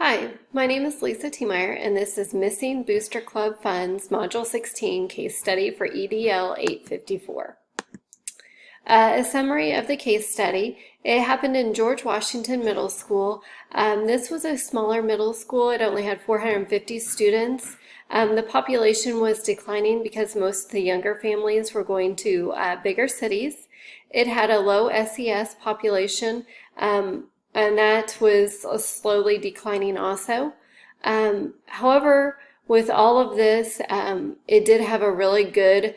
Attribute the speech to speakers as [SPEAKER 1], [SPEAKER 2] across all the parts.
[SPEAKER 1] Hi, my name is Lisa T. Meyer, and this is Missing Booster Club Funds Module 16 Case Study for EDL 854. A summary of the case study. It happened in George Washington Middle School. This was a smaller middle school. It only had 450 students. The population was declining because most of the younger families were going to bigger cities. It had a low SES population, and that was slowly declining also. However, with all of this, it did have a really good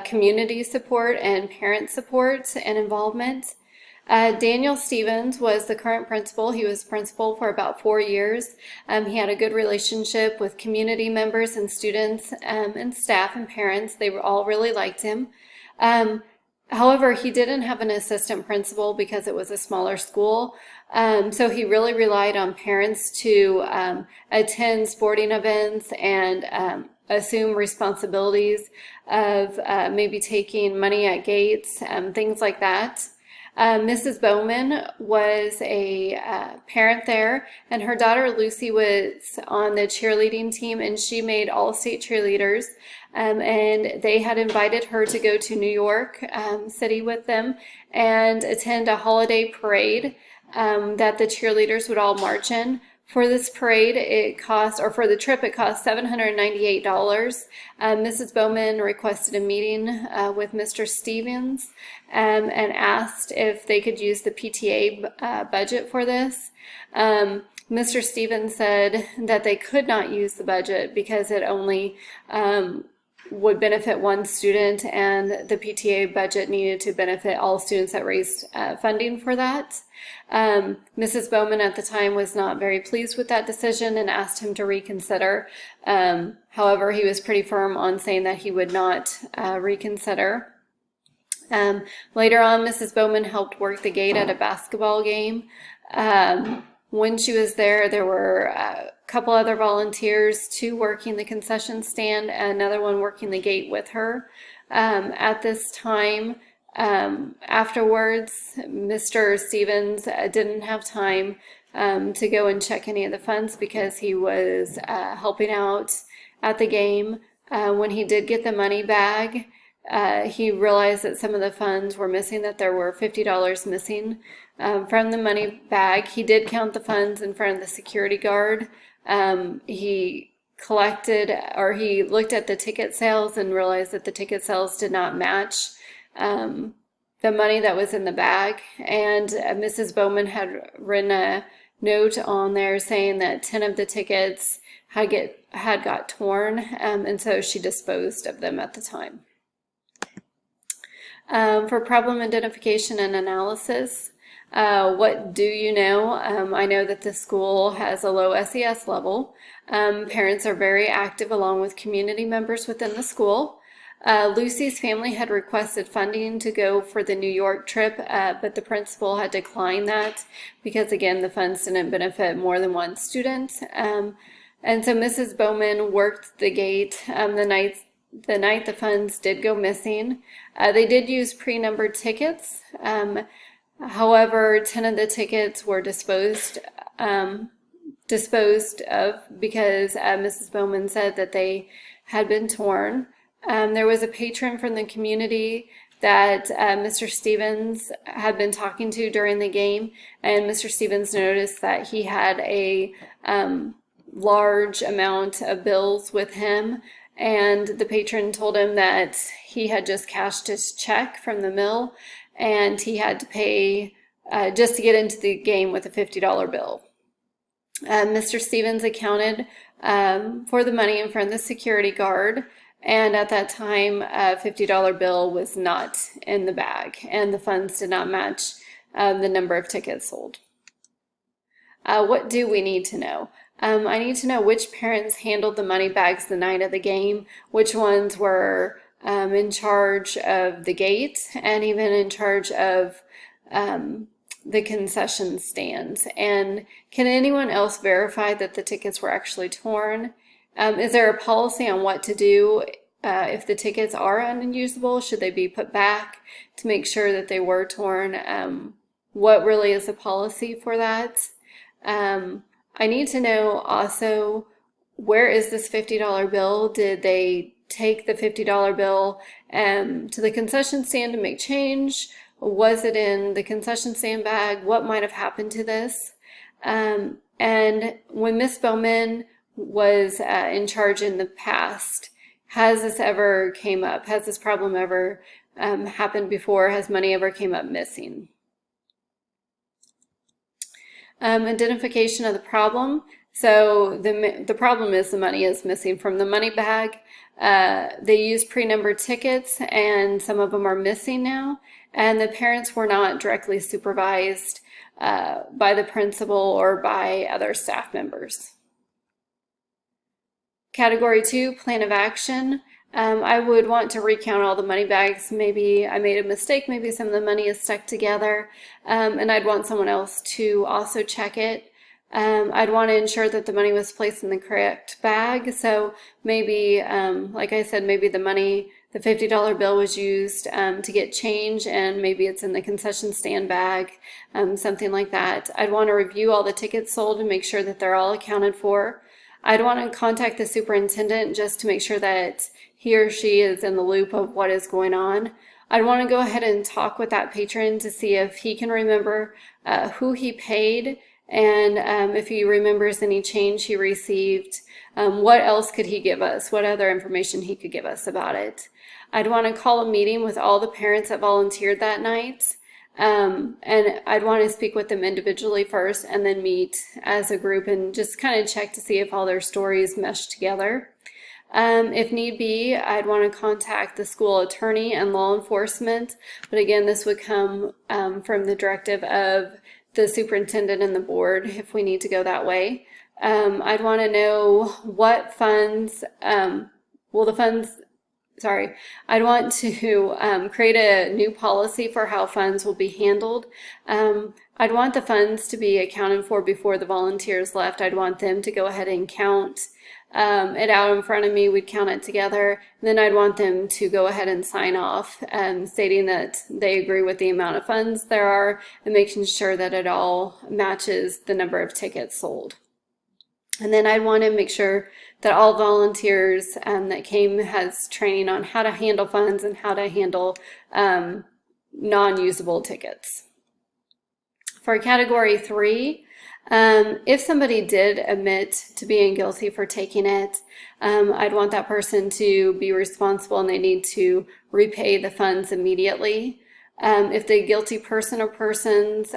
[SPEAKER 1] community support and parent support and involvement. Daniel Stevens was the current principal. He was principal for about 4 years. He had a good relationship with community members and students and staff and parents. They all really liked him. However, he didn't have an assistant principal because it was a smaller school. So he really relied on parents to attend sporting events and assume responsibilities of maybe taking money at gates, things like that. Mrs. Bowman was a parent there, and her daughter Lucy was on the cheerleading team, and she made all-state cheerleaders. And they had invited her to go to New York City with them and attend a holiday parade that the cheerleaders would all march in. For this parade, for the trip, it cost $798. Mrs. Bowman requested a meeting with Mr. Stevens and asked if they could use the PTA budget for this. Mr. Stevens said that they could not use the budget because it only would benefit one student, and the PTA budget needed to benefit all students that raised funding for that. Mrs. Bowman at the time was not very pleased with that decision and asked him to reconsider. However, he was pretty firm on saying that he would not reconsider. Later on, Mrs. Bowman helped work the gate at a basketball game. When she was there, there were a couple other volunteers, 2 working the concession stand, and another one working the gate with her. At this time, afterwards, Mr. Stevens didn't have time to go and check any of the funds because he was helping out at the game. When he did get the money bag, he realized that some of the funds were missing, that there were $50 missing from the money bag. He did count the funds in front of the security guard. He looked at the ticket sales and realized that the ticket sales did not match the money that was in the bag. And Mrs. Bowman had written a note on there saying that 10 of the tickets had got torn, and so she disposed of them at the time. For problem identification and analysis, what do you know? I know that the school has a low SES level. Parents are very active along with community members within the school. Lucy's family had requested funding to go for the New York trip, but the principal had declined that because, again, the funds didn't benefit more than one student. And so Mrs. Bowman worked the gate the night the funds did go missing. They did use pre-numbered tickets. However, 10 of the tickets were disposed of because Mrs. Bowman said that they had been torn. There was a patron from the community that Mr. Stevens had been talking to during the game, and Mr. Stevens noticed that he had a large amount of bills with him, and the patron told him that he had just cashed his check from the mill and he had to pay just to get into the game with a $50 bill. Mr. Stevens accounted for the money in front of the security guard, and at that time a $50 bill was not in the bag and the funds did not match the number of tickets sold. What do we need to know? I need to know which parents handled the money bags the night of the game, which ones were in charge of the gate and even in charge of the concession stands. And can anyone else verify that the tickets were actually torn? Is there a policy on what to do if the tickets are unusable? Should they be put back to make sure that they were torn? What really is the policy for that? I need to know also, where is this $50 bill? Did they take the $50 bill to the concession stand to make change? Was it in the concession stand bag? What might have happened to this? And when Miss Bowman was in charge in the past, has this ever came up? Has this problem ever happened before? Has money ever came up missing? Identification of the problem. So the problem is the money is missing from the money bag. They use pre-numbered tickets, and some of them are missing now. And the parents were not directly supervised by the principal or by other staff members. Category 2, plan of action. I would want to recount all the money bags. Maybe I made a mistake, maybe some of the money is stuck together, and I'd want someone else to also check it. I'd want to ensure that the money was placed in the correct bag. So maybe, like I said, maybe the $50 bill was used to get change, and maybe it's in the concession stand bag, something like that. I'd want to review all the tickets sold and make sure that they're all accounted for. I'd want to contact the superintendent just to make sure that he or she is in the loop of what is going on. I'd want to go ahead and talk with that patron to see if he can remember who he paid, and if he remembers any change he received, what else could he give us? What other information he could give us about it? I'd want to call a meeting with all the parents that volunteered that night. And I'd want to speak with them individually first and then meet as a group and just kind of check to see if all their stories mesh together. If need be, I'd want to contact the school attorney and law enforcement, but again, this would come from the directive of the superintendent and the board if we need to go that way. I'd want to know what funds, I'd want to create a new policy for how funds will be handled. I'd want the funds to be accounted for before the volunteers left. I'd want them to go ahead and count it out in front of me. We'd count it together. And then I'd want them to go ahead and sign off, stating that they agree with the amount of funds there are and making sure that it all matches the number of tickets sold. And then I'd want to make sure that all volunteers that came has training on how to handle funds and how to handle non-usable tickets. For category 3, if somebody did admit to being guilty for taking it, I'd want that person to be responsible and they need to repay the funds immediately. If the guilty person or persons,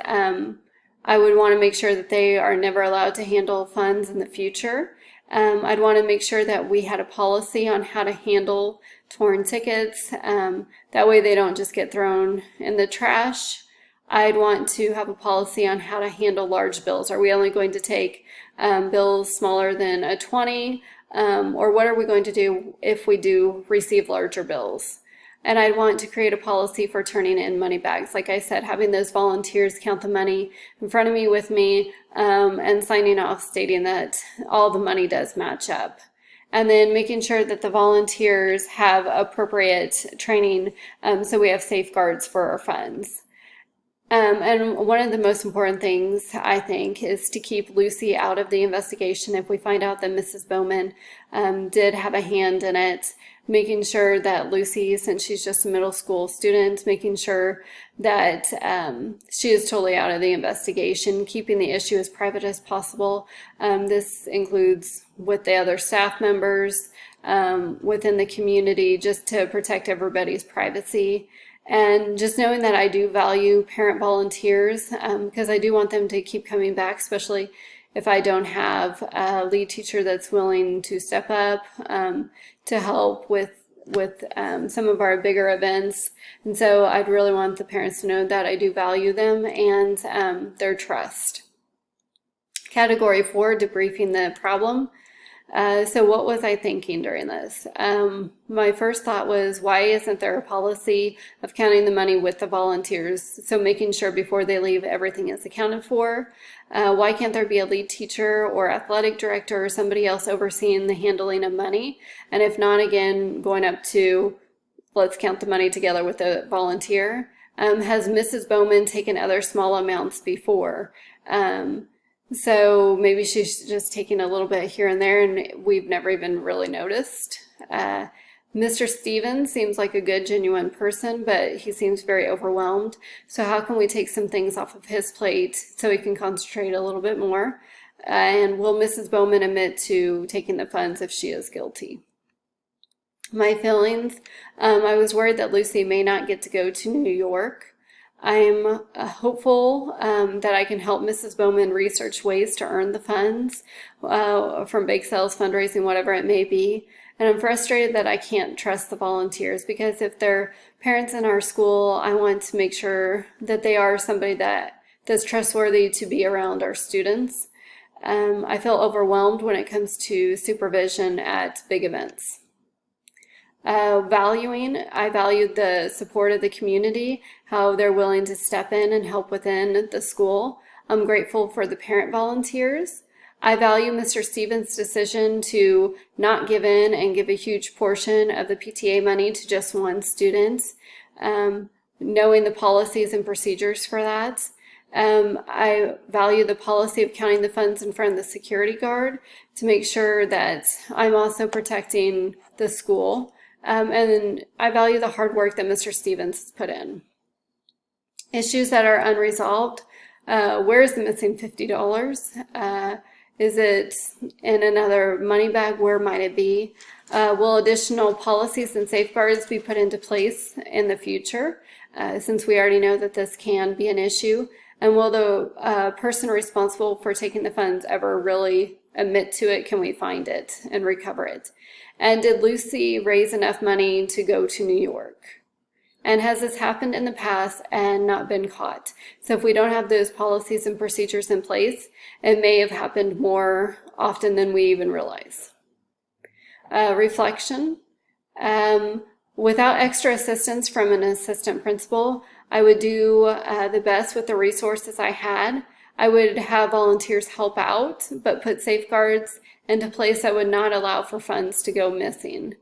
[SPEAKER 1] I would want to make sure that they are never allowed to handle funds in the future. I'd want to make sure that we had a policy on how to handle torn tickets. That way they don't just get thrown in the trash. I'd want to have a policy on how to handle large bills. Are we only going to take bills smaller than a 20? Or what are we going to do if we do receive larger bills? And I'd want to create a policy for turning in money bags. Like I said, having those volunteers count the money in front of me with me and signing off stating that all the money does match up. And then making sure that the volunteers have appropriate training so we have safeguards for our funds. And one of the most important things, I think, is to keep Lucy out of the investigation if we find out that Mrs. Bowman did have a hand in it. Making sure that Lucy, since she's just a middle school student, making sure that she is totally out of the investigation, keeping the issue as private as possible. This includes with the other staff members, within the community, just to protect everybody's privacy. And just knowing that I do value parent volunteers because I do want them to keep coming back, especially if I don't have a lead teacher that's willing to step up to help with some of our bigger events. And so I'd really want the parents to know that I do value them and their trust. Category 4, debriefing the problem. So what was I thinking during this? My first thought was, why isn't there a policy of counting the money with the volunteers? So making sure before they leave everything is accounted for. Why can't there be a lead teacher or athletic director or somebody else overseeing the handling of money? And if not, again, going up to, let's count the money together with the volunteer. Has Mrs. Bowman taken other small amounts before? So maybe she's just taking a little bit here and there, and we've never even really noticed. Mr. Stevens seems like a good, genuine person, but he seems very overwhelmed. So how can we take some things off of his plate so he can concentrate a little bit more? And will Mrs. Bowman admit to taking the funds if she is guilty? My feelings, I was worried that Lucy may not get to go to New York. I'm hopeful that I can help Mrs. Bowman research ways to earn the funds from bake sales, fundraising, whatever it may be. And I'm frustrated that I can't trust the volunteers, because if they're parents in our school, I want to make sure that they are somebody that's trustworthy to be around our students. I feel overwhelmed when it comes to supervision at big events. I valued the support of the community, how they're willing to step in and help within the school. I'm grateful for the parent volunteers. I value Mr. Stevens' decision to not give in and give a huge portion of the PTA money to just one student, knowing the policies and procedures for that. I value the policy of counting the funds in front of the security guard to make sure that I'm also protecting the school. And I value the hard work that Mr. Stevens has put in. Issues that are unresolved. Where's the missing $50? Is it in another money bag? Where might it be? Will additional policies and safeguards be put into place in the future, since we already know that this can be an issue? And will the person responsible for taking the funds ever really admit to it? Can we find it and recover it? And did Lucy raise enough money to go to New York? And has this happened in the past and not been caught? So if we don't have those policies and procedures in place, it may have happened more often than we even realize. Reflection. Without extra assistance from an assistant principal, I would do the best with the resources I had. I would have volunteers help out, but put safeguards into place that would not allow for funds to go missing.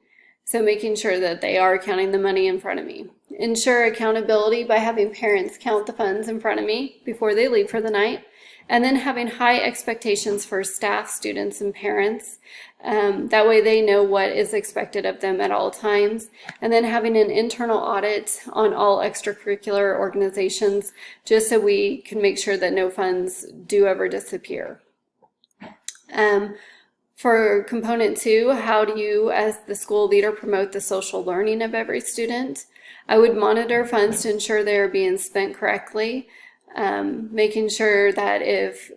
[SPEAKER 1] So making sure that they are counting the money in front of me. Ensure accountability by having parents count the funds in front of me before they leave for the night. And then having high expectations for staff, students, and parents. That way they know what is expected of them at all times. And then having an internal audit on all extracurricular organizations, just so we can make sure that no funds do ever disappear. For component 2, how do you as the school leader promote the social learning of every student? I would monitor funds to ensure they are being spent correctly, making sure that if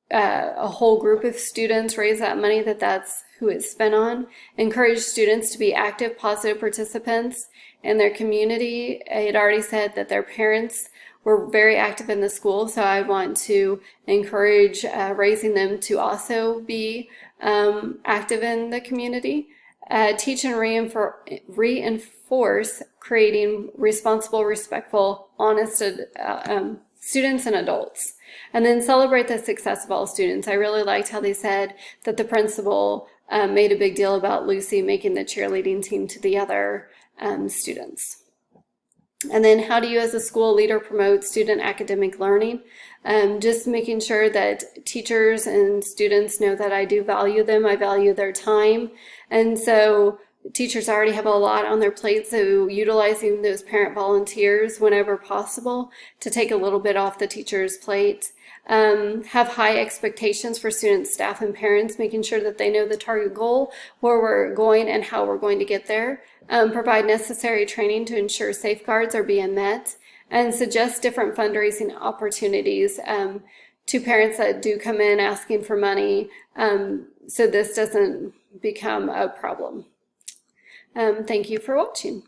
[SPEAKER 1] a whole group of students raise that money, that's who it's spent on. Encourage students to be active, positive participants in their community. I had already said that their parents were very active in the school, so I want to encourage raising them to also be active in the community. Teach and reinforce creating responsible, respectful, honest students and adults. And then celebrate the success of all students. I really liked how they said that the principal made a big deal about Lucy making the cheerleading team to the other students. And then how do you as a school leader promote student academic learning? Just making sure that teachers and students know that I do value them. I value their time. And so teachers already have a lot on their plate, so utilizing those parent volunteers whenever possible to take a little bit off the teacher's plate. Have high expectations for students, staff, and parents, making sure that they know the target goal, where we're going, and how we're going to get there. Provide necessary training to ensure safeguards are being met, and suggest different fundraising opportunities to parents that do come in asking for money, so this doesn't become a problem. Thank you for watching.